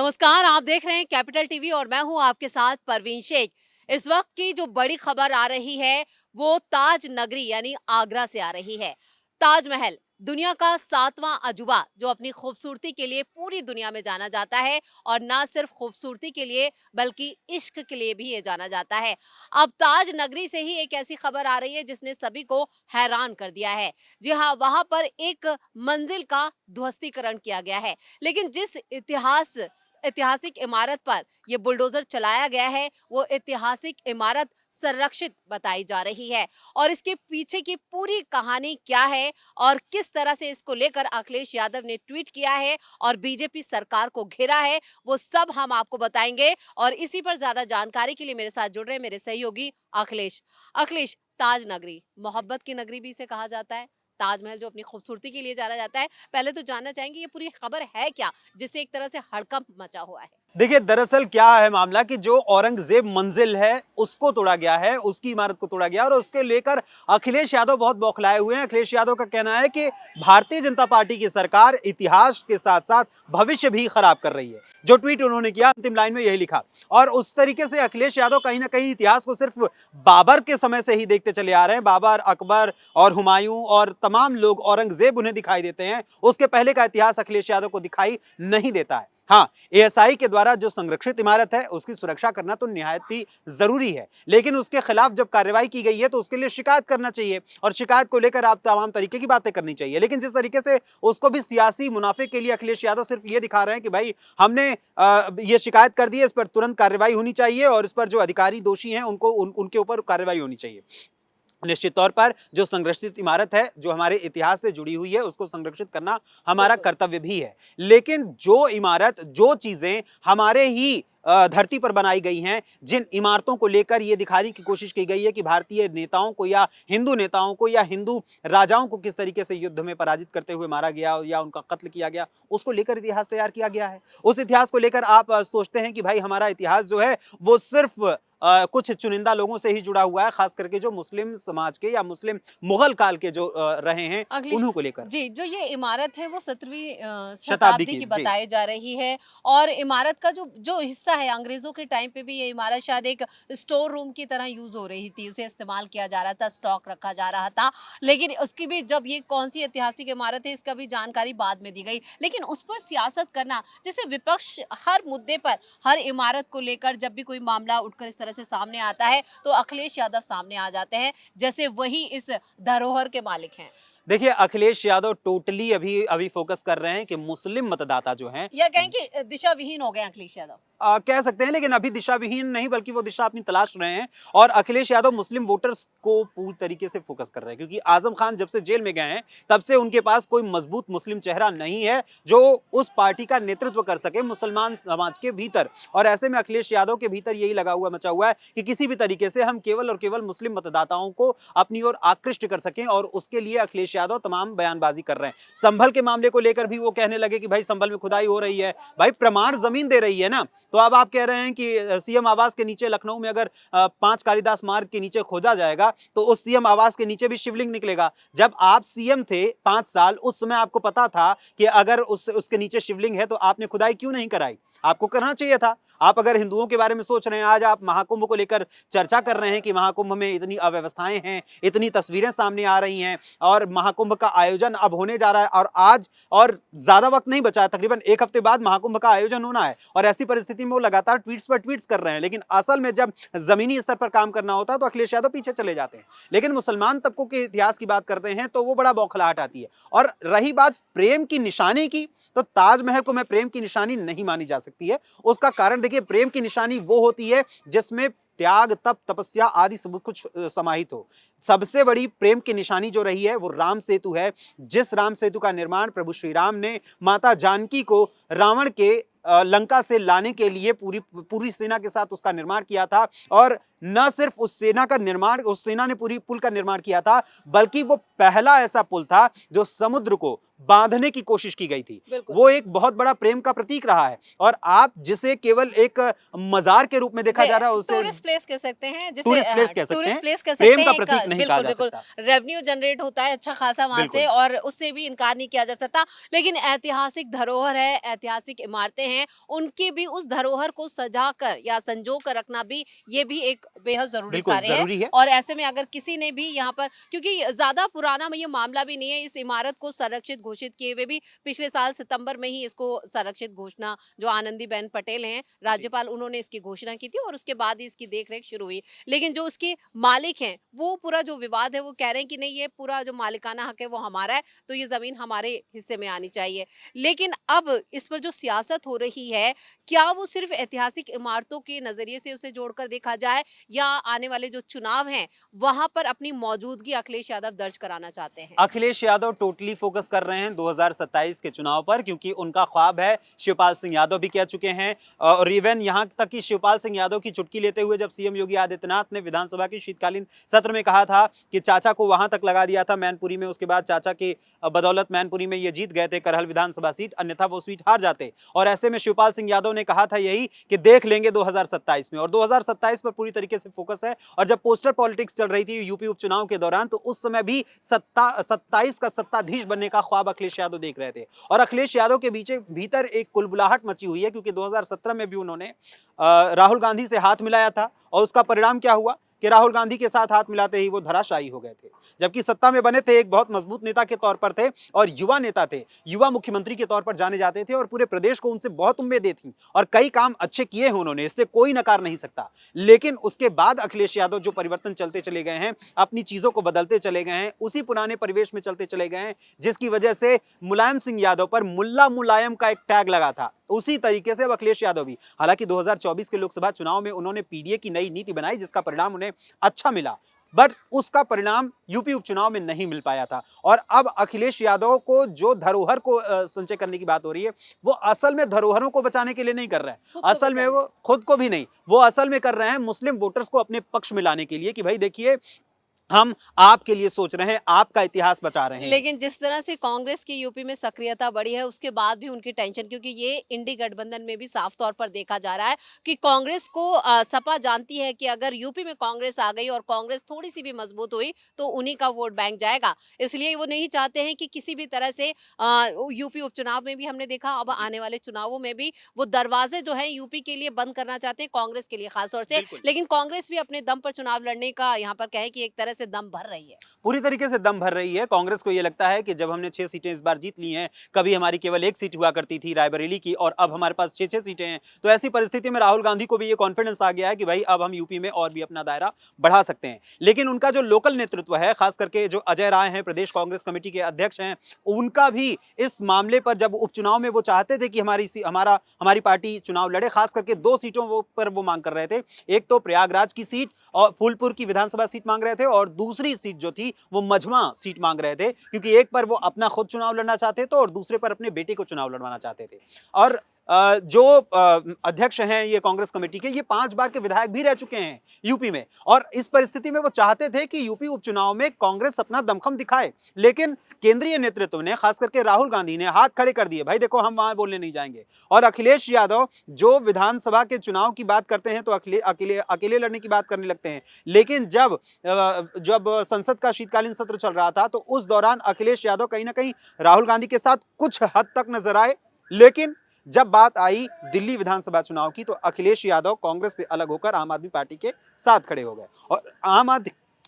नमस्कार, आप देख रहे हैं कैपिटल टीवी और मैं हूं आपके साथ परवीन शेख। इस वक्त की जो बड़ी खबर आ रही है वो ताज नगरी यानी आगरा से आ रही है। ताजमहल दुनिया का 7वां अजूबा जो अपनी खूबसूरती के लिए पूरी दुनिया में जाना जाता है और ना सिर्फ खूबसूरती के लिए बल्कि इश्क के लिए भी ये जाना जाता है। अब ताज नगरी से ही एक ऐसी खबर आ रही है जिसने सभी को हैरान कर दिया है। जी हाँ, वहां पर एक मंजिल का ध्वस्तीकरण किया गया है, लेकिन जिस ऐतिहासिक इमारत पर यह बुलडोजर चलाया गया है वो ऐतिहासिक इमारत संरक्षित बताई जा रही है। और इसके पीछे की पूरी कहानी क्या है और किस तरह से इसको लेकर अखिलेश यादव ने ट्वीट किया है और बीजेपी सरकार को घेरा है, वो सब हम आपको बताएंगे। और इसी पर ज्यादा जानकारी के लिए मेरे साथ जुड़ रहे मेरे सहयोगी अखिलेश। अखिलेश, ताज नगरी मोहब्बत की नगरी भी इसे कहा जाता है, ताजमहल जो अपनी खूबसूरती के लिए जाना जाता है, पहले तो जानना चाहेंगे ये पूरी खबर है क्या जिससे एक तरह से हड़कंप मचा हुआ है। देखिए, दरअसल क्या है मामला कि जो औरंगजेब मंजिल है उसको तोड़ा गया है, उसकी इमारत को तोड़ा गया और उसके लेकर अखिलेश यादव बहुत बौखलाए हुए हैं। अखिलेश यादव का कहना है कि भारतीय जनता पार्टी की सरकार इतिहास के साथ साथ भविष्य भी खराब कर रही है। जो ट्वीट उन्होंने किया अंतिम लाइन में यही लिखा। और उस तरीके से अखिलेश यादव कहीं ना कहीं इतिहास को सिर्फ बाबर के समय से ही देखते चले आ रहे हैं। बाबर, अकबर और हुमायूं और तमाम लोग, औरंगजेब उन्हें दिखाई देते हैं, उसके पहले का इतिहास अखिलेश यादव को दिखाई नहीं देता है। हाँ, एएसआई के द्वारा जो संरक्षित इमारत है उसकी सुरक्षा करना तो निहायत ही जरूरी है, लेकिन उसके खिलाफ जब कार्रवाई की गई है तो उसके लिए शिकायत करना चाहिए और शिकायत को लेकर आप तमाम तरीके की बातें करनी चाहिए। लेकिन जिस तरीके से उसको भी सियासी मुनाफे के लिए अखिलेश यादव सिर्फ ये दिखा रहे हैं कि भाई हमने ये शिकायत कर दी है, इस पर तुरंत कार्रवाई होनी चाहिए और इस पर जो अधिकारी दोषी हैं उनके ऊपर कार्रवाई होनी चाहिए। निश्चित तौर पर जो संरक्षित इमारत है, जो हमारे इतिहास से जुड़ी हुई है, उसको संरक्षित करना हमारा कर्तव्य भी है। लेकिन जो इमारत, जो चीजें हमारे ही धरती पर बनाई गई हैं, जिन इमारतों को लेकर यह दिखाने की कोशिश की गई है कि भारतीय नेताओं को या हिंदू नेताओं को या हिंदू राजाओं को किस तरीके से युद्ध में पराजित करते हुए मारा गया या उनका कत्ल किया गया, उसको लेकर इतिहास तैयार किया गया है। उस इतिहास को लेकर आप सोचते हैं कि भाई हमारा इतिहास जो है वो सिर्फ कुछ चुनिंदा लोगों से ही जुड़ा हुआ है, खास करके जो मुस्लिम समाज के या मुस्लिम मुगल काल के जो रहे हैं उन्हों को लेकर। जी, जो ये इमारत है वो 17वीं शताब्दी शताब्दी की की जी। बताई जा रही है। और इमारत का जो जो हिस्सा है, अंग्रेजों के टाइम पे भी ये इमारत शायद एक स्टोर रूम की तरह यूज हो रही थी, उसे इस्तेमाल किया जा रहा था, स्टॉक रखा जा रहा था। लेकिन उसकी भी जब ये कौन सी ऐतिहासिक इमारत है इसका भी जानकारी बाद में दी गई। लेकिन उस पर सियासत करना, जैसे विपक्ष हर मुद्दे पर, हर इमारत को लेकर जब भी कोई मामला उठकर इस तरह से सामने आता है तो अखिलेश यादव सामने आ जाते हैं, जैसे वही इस धरोहर के मालिक हैं। देखिए, अखिलेश यादव टोटली अभी अभी फोकस कर रहे हैं कि मुस्लिम मतदाता जो हैं या कहें कि दिशा विहीन हो गए अखिलेश यादव। कह सकते हैं, लेकिन अभी दिशा विहीन नहीं बल्कि वो दिशा अपनी तलाश रहे हैं। और अखिलेश यादव मुस्लिम वोटर्स को पूरी तरीके से फोकस कर रहे हैं, क्योंकि आजम खान जब से जेल में गए हैं तब से उनके पास कोई मजबूत मुस्लिम चेहरा नहीं है जो उस पार्टी का नेतृत्व कर सके मुसलमान समाज के भीतर। और ऐसे में अखिलेश यादव के भीतर यही लगा हुआ मचा हुआ है कि किसी भी तरीके से हम केवल और केवल मुस्लिम मतदाताओं को अपनी ओर आकृष्ट कर सकें, और उसके लिए अखिलेश यादव तमाम बयानबाजी कर रहे हैं। संभल के मामले को लेकर भी वो कहने लगे कि भाई संभल में खुदाई हो रही है, भाई प्रमाण जमीन दे रही है ना। तो अब आप कह रहे हैं कि सीएम आवास के नीचे लखनऊ में अगर 5 कालिदास मार्ग के नीचे खोदा जाएगा तो उस सीएम आवास के नीचे भी शिवलिंग निकलेगा। जब आप सीएम थे 5 साल, उस समय आपको पता था कि अगर उसके नीचे शिवलिंग है तो आपने खुदाई क्यों नहीं कराई? आपको करना चाहिए था। आप अगर हिंदुओं के बारे में सोच रहे हैं, आज आप महाकुंभ को लेकर चर्चा कर रहे हैं कि महाकुंभ में इतनी अव्यवस्थाएं हैं, इतनी तस्वीरें सामने आ रही हैं और महाकुंभ का आयोजन अब होने जा रहा है और आज और ज्यादा वक्त नहीं बचा है, तकरीबन 1 हफ्ते बाद महाकुंभ का आयोजन होना है। और ऐसी परिस्थिति में वो लगातार ट्वीट्स पर ट्वीट्स कर रहे हैं, लेकिन असल में जब जमीनी स्तर पर काम करना होता है तो अखिलेश यादव पीछे चले जाते हैं। लेकिन मुसलमान तबकों के इतिहास की बात करते हैं तो वो बड़ा बौखलाहट आती है। और रही बात प्रेम की निशानी की, तो ताजमहल को मैं प्रेम की निशानी नहीं मानी जा सकती है। उसका कारण देखिए, प्रेम की निशानी वो होती है जिसमें त्याग, तप, तपस्या आदि सब कुछ समाहित हो। सबसे बड़ी प्रेम की निशानी जो रही है वो राम सेतु है। जिस राम सेतु का निर्माण प्रभु श्री राम ने माता जानकी को रावण के लंका से लाने के लिए पूरी सेना के साथ उसका निर्माण किया था। और न सिर्फ उस सेना ने पूरी पुल का निर्माण किया था, बल्कि वो पहला ऐसा पुल था जो समुद्र को बांधने की कोशिश की गई थी। बिल्कुल। वो एक बहुत बड़ा प्रेम का प्रतीक रहा है और आप जिसे केवल एक मजार के रूप में देखा जा रहा है, उसे टूरिस्ट प्लेस कह सकते हैं, जिसे टूरिस्ट प्लेस कह सकते टूरिस्ट हैं, प्लेस कह प्रेम सकते का हैं। प्रतीक नहीं कहा बिल्कुल जा बिल्कुल सकता। रेवेन्यू जनरेट होता है अच्छा खासा वहां से, बिल्कुल। और उससे भी इनकार नहीं किया जा सकता। लेकिन ऐतिहासिक धरोहर है, ऐतिहासिक इमारतें हैं, उनकी भी उस धरोहर को सजा कर या संजो कर रखना भी, ये भी एक बेहद जरूरी बिल्कुल कार्य है। जरूरी है। और ऐसे में अगर किसी ने भी यहाँ पर, क्योंकि ज्यादा पुराना ये मामला भी नहीं है, इस इमारत को संरक्षित घोषित किए हुए भी पिछले साल सितंबर में ही इसको संरक्षित घोषणा, जो आनंदीबेन पटेल हैं जी। राज्यपाल, उन्होंने इसकी घोषणा की थी और उसके बाद ही इसकी देखरेख शुरू हुई। लेकिन जो उसके मालिक हैं, वो पूरा जो विवाद है, वो कह रहे हैं कि नहीं, ये पूरा जो मालिकाना हक है वो हमारा है, तो ये जमीन हमारे हिस्से में आनी चाहिए। लेकिन अब इस पर जो सियासत हो रही है, क्या वो सिर्फ ऐतिहासिक इमारतों के नजरिए से उसे जोड़कर देखा जाए, या आने वाले जो चुनाव हैं वहां पर अपनी मौजूदगी अखिलेश यादव दर्ज कराना चाहते हैं? अखिलेश यादव टोटली फोकस कर रहे हैं 2027 के चुनाव पर, क्योंकि उनका ख्वाब है, शिवपाल सिंह यादव भी कह चुके हैं, और इवन यहां तक कि शिवपाल सिंह यादव की चुटकी लेते हुए जब सीएम योगी आदित्यनाथ ने विधानसभा के शीतकालीन सत्र में कहा था कि चाचा को वहां तक लगा दिया था मैनपुरी में, उसके बाद चाचा के बदौलत मैनपुरी में ये जीत गए थे करहल विधानसभा सीट, अन्यथा वो सीट हार जाते। और ऐसे में शिवपाल सिंह यादव ने कहा था यही कि देख लेंगे 2027 में, और 2027 पर पूरी तरीके से फोकस है। और जब पोस्टर पॉलिटिक्स चल रही थी यूपी उपचुनाव के दौरान, तो उस समय भी 27 का सत्ताधीश बनने का ख्वाब अखिलेश यादव देख रहे थे। और अखिलेश यादव के भीतर एक कुलबुलाहट मची हुई है, क्योंकि 2017 में भी उन्होंने राहुल गांधी से हाथ मिलाया था, और उसका परिणाम क्या हुआ कि राहुल गांधी के साथ हाथ मिलाते ही वो धराशायी हो गए थे। जबकि सत्ता में बने थे, एक बहुत मजबूत नेता के तौर पर थे, और युवा नेता थे, युवा मुख्यमंत्री के तौर पर जाने जाते थे, और पूरे प्रदेश को उनसे बहुत उम्मीदें थी, और कई काम अच्छे किए हैं उन्होंने, इससे कोई नकार नहीं सकता। लेकिन उसके बाद अखिलेश यादव जो परिवर्तन चलते चले गए हैं, अपनी चीजों को बदलते चले गए हैं, उसी पुराने परिवेश में चलते चले गए हैं, जिसकी वजह से मुलायम सिंह यादव पर मुल्ला मुलायम का एक टैग लगा था, उसी तरीके से अब अखिलेश यादव भी। हालांकि 2024 के लोकसभा चुनाव में उन्होंने पीडीए की नई नीति बनाई, जिसका परिणाम उन्हें अच्छा मिला, बट उसका परिणाम यूपी उपचुनाव में नहीं मिल पाया था। और अब अखिलेश यादव को जो धरोहर को संचय करने की बात हो रही है, वो असल में धरोहरों को बचाने के लिए नहीं कर रहे हैं, असल में वो खुद को भी नहीं, वो असल में कर रहे हैं मुस्लिम वोटर्स को अपने पक्ष में लाने के लिए, कि भाई देखिए हम आपके लिए सोच रहे हैं, आपका इतिहास बचा रहे हैं। लेकिन जिस तरह से कांग्रेस की यूपी में सक्रियता बढ़ी है, उसके बाद भी उनकी टेंशन, क्योंकि ये इंडी गठबंधन में भी साफ तौर पर देखा जा रहा है कि कांग्रेस को सपा जानती है कि अगर यूपी में कांग्रेस आ गई और कांग्रेस थोड़ी सी भी मजबूत हुई तो उन्हीं का वोट बैंक जाएगा। इसलिए वो नहीं चाहते हैं कि किसी भी तरह से यूपी उपचुनाव में भी हमने देखा, अब आने वाले चुनावों में भी वो दरवाजे जो है यूपी के लिए बंद करना चाहते हैं, कांग्रेस के लिए खासतौर से। लेकिन कांग्रेस भी अपने दम पर चुनाव लड़ने का यहाँ पर कहे कि एक तरह से दम भर रही है, पूरी तरीके से दम भर रही है। कांग्रेस को यह लगता है कि जब हमने 6 सीटें इस बार जीत ली हैं, कभी हमारी केवल 1 सीट हुआ करती थी रायबरेली की, और अब हमारे पास 6 सीटें हैं, तो ऐसी परिस्थिति में राहुल गांधी को भी ये कॉन्फिडेंस आ गया है कि भाई अब हम यूपी में और भी अपना दायरा बढ़ा सकते हैं। लेकिन उनका जो लोकल नेतृत्व है, खास करके जो अजय राय हैं, प्रदेश कांग्रेस कमेटी के अध्यक्ष हैं, उनका भी इस मामले पर, जब उपचुनाव में वो चाहते थे कि हमारी पार्टी चुनाव लड़े, खास करके 2 सीटों पर वो मांग कर रहे थे। एक तो प्रयागराज की सीट और फूलपुर की विधानसभा सीट मांग रहे थे, और दूसरी सीट जो थी वो मझमा सीट मांग रहे थे, क्योंकि एक पर वो अपना खुद चुनाव लड़ना चाहते थे और दूसरे पर अपने बेटे को चुनाव लड़वाना चाहते थे। और जो अध्यक्ष हैं ये कांग्रेस कमेटी के, ये 5 बार के विधायक भी रह चुके हैं यूपी में, और इस परिस्थिति में वो चाहते थे कि यूपी उपचुनाव में कांग्रेस अपना दमखम दिखाए। लेकिन केंद्रीय नेतृत्व ने, खास करके राहुल गांधी ने हाथ खड़े कर दिए, भाई देखो हम वहां बोलने नहीं जाएंगे। और अखिलेश यादव जो विधानसभा के चुनाव की बात करते हैं तो अकेले लड़ने की बात करने लगते हैं। लेकिन जब संसद का शीतकालीन सत्र चल रहा था, तो उस दौरान अखिलेश यादव कहीं ना कहीं राहुल गांधी के साथ कुछ हद तक नजर आए। लेकिन जब बात आई दिल्ली विधानसभा चुनाव की, तो अखिलेश यादव कांग्रेस से अलग होकर आम आदमी पार्टी के साथ खड़े हो गए। और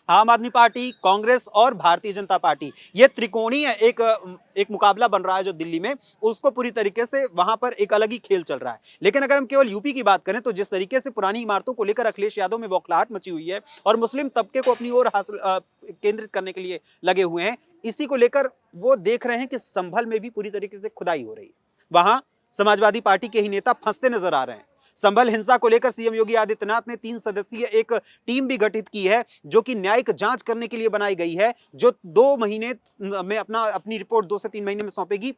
आम आदमी पार्टी, कांग्रेस और भारतीय जनता पार्टी, ये त्रिकोणीय एक मुकाबला बन रहा है जो दिल्ली में, उसको पूरी तरीके से वहां पर एक अलग ही खेल चल रहा है। लेकिन अगर हम केवल यूपी की बात करें, तो जिस तरीके से पुरानी इमारतों को लेकर अखिलेश यादव में बौखलाहट मची हुई है और मुस्लिम तबके को अपनी ओर केंद्रित करने के लिए लगे हुए हैं, इसी को लेकर वो देख रहे हैं कि संभल में भी पूरी तरीके से खुदाई हो रही है। वहां समाजवादी पार्टी के ही नेता फंसते नजर आ रहे हैं। संभल हिंसा को लेकर सीएम योगी आदित्यनाथ ने 3 सदस्यीय एक टीम भी गठित की है, जो कि न्यायिक जांच करने के लिए बनाई गई है, जो 2 महीने में अपनी रिपोर्ट 2 से 3 महीने में सौंपेगी,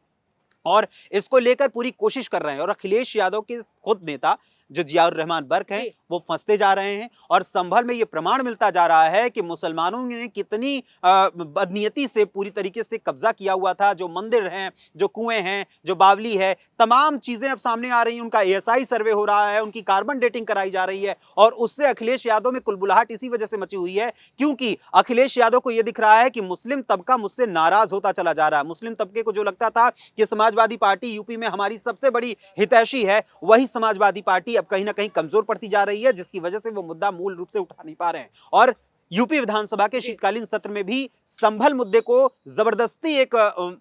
और इसको लेकर पूरी कोशिश कर रहे हैं। और अखिलेश यादव के खुद नेता जो जियाउर रहमान बर्क हैं जी। वो फंसते जा रहे हैं। और संभल में ये प्रमाण मिलता जा रहा है कि मुसलमानों ने कितनी बदनीयती से पूरी तरीके से कब्जा किया हुआ था। जो मंदिर हैं, जो कुएं हैं, जो बावली है, तमाम चीजें अब सामने आ रही हैं। उनका एएसआई सर्वे हो रहा है, उनकी कार्बन डेटिंग कराई जा रही है। और उससे अखिलेश यादव में कुलबुलाहट इसी वजह से मची हुई है क्योंकि अखिलेश यादव को यह दिख रहा है कि मुस्लिम तबका मुझसे नाराज होता चला जा रहा है। मुस्लिम तबके को जो लगता था कि समाजवादी पार्टी यूपी में हमारी सबसे बड़ी हितैषी है, वही समाजवादी पार्टी अब कहीं ना कहीं कमजोर पड़ती जा रही है, जिसकी वजह से वो मुद्दा मूल रूप से उठा नहीं पा रहे हैं। और यूपी विधानसभा के जी। शीतकालीन सत्र में भी संभल मुद्दे को जबरदस्ती एक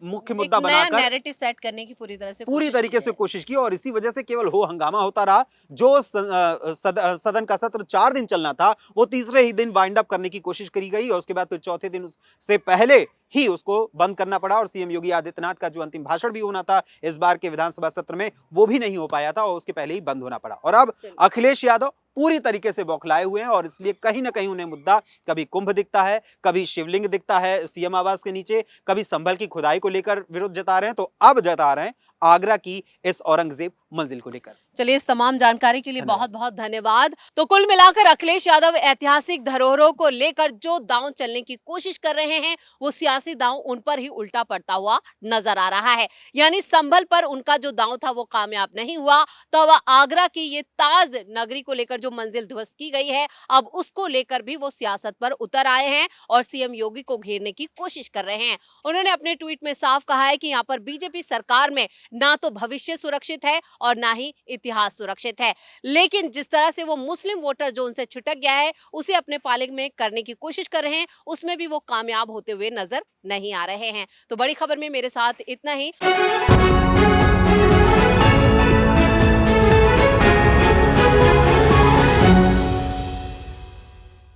मुख्य एक मुद्दा नया बनाकर नैरेटिव सेट करने की पूरी तरह से पूरी कोशिश की तरीके से है। कोशिश की और इसी वजह से केवल हो हंगामा होता रहा। जो सदन का सत्र 4 दिन चलना था वो तीसरे ही दिन वाइंड अप करने की कोशिश करी गई और उसके बाद फिर चौथे दिन उससे पहले ही उसको बंद करना पड़ा। और सीएम योगी आदित्यनाथ का जो अंतिम भाषण भी होना था इस बार के विधानसभा सत्र में वो भी नहीं हो पाया था और उसके पहले ही बंद होना पड़ा। और अब अखिलेश यादव पूरी तरीके से बौखलाए हुए हैं और इसलिए कहीं ना कहीं उन्हें मुद्दा कभी कुंभ दिखता है, कभी शिवलिंग दिखता है सीएम आवास के नीचे, कभी संभल की खुदाई को लेकर विरोध जता रहे हैं, तो अब जता रहे हैं आगरा की इस औरंगजेब मंजिल को लेकर। चलिए, इस तमाम जानकारी के लिए धन्यवाद। बहुत बहुत धन्यवाद। तो कुल मिलाकर अखिलेश यादव ऐतिहासिक धरोहरों को लेकर जो दांव चलने की कोशिश कर रहे हैं वो सियासी दांव उन पर ही उल्टा पड़ता हुआ नजर आ रहा है। यानी संभल पर उनका जो दांव था वो कामयाब नहीं हुआ, तो अब आगरा की ये ताज नगरी को लेकर जो मंजिल ध्वस्त की गई है अब उसको लेकर भी वो सियासत पर उतर आए हैं और सीएम योगी को घेरने की कोशिश कर रहे हैं। उन्होंने अपने ट्वीट में साफ कहा है कि यहाँ पर बीजेपी सरकार में ना तो भविष्य सुरक्षित है और ना ही इतिहास सुरक्षित है। लेकिन जिस तरह से वो मुस्लिम वोटर जो उनसे छिटक गया है उसे अपने पाले में करने की कोशिश कर रहे हैं, उसमें भी वो कामयाब होते हुए नजर नहीं आ रहे हैं। तो बड़ी खबर में मेरे साथ इतना ही।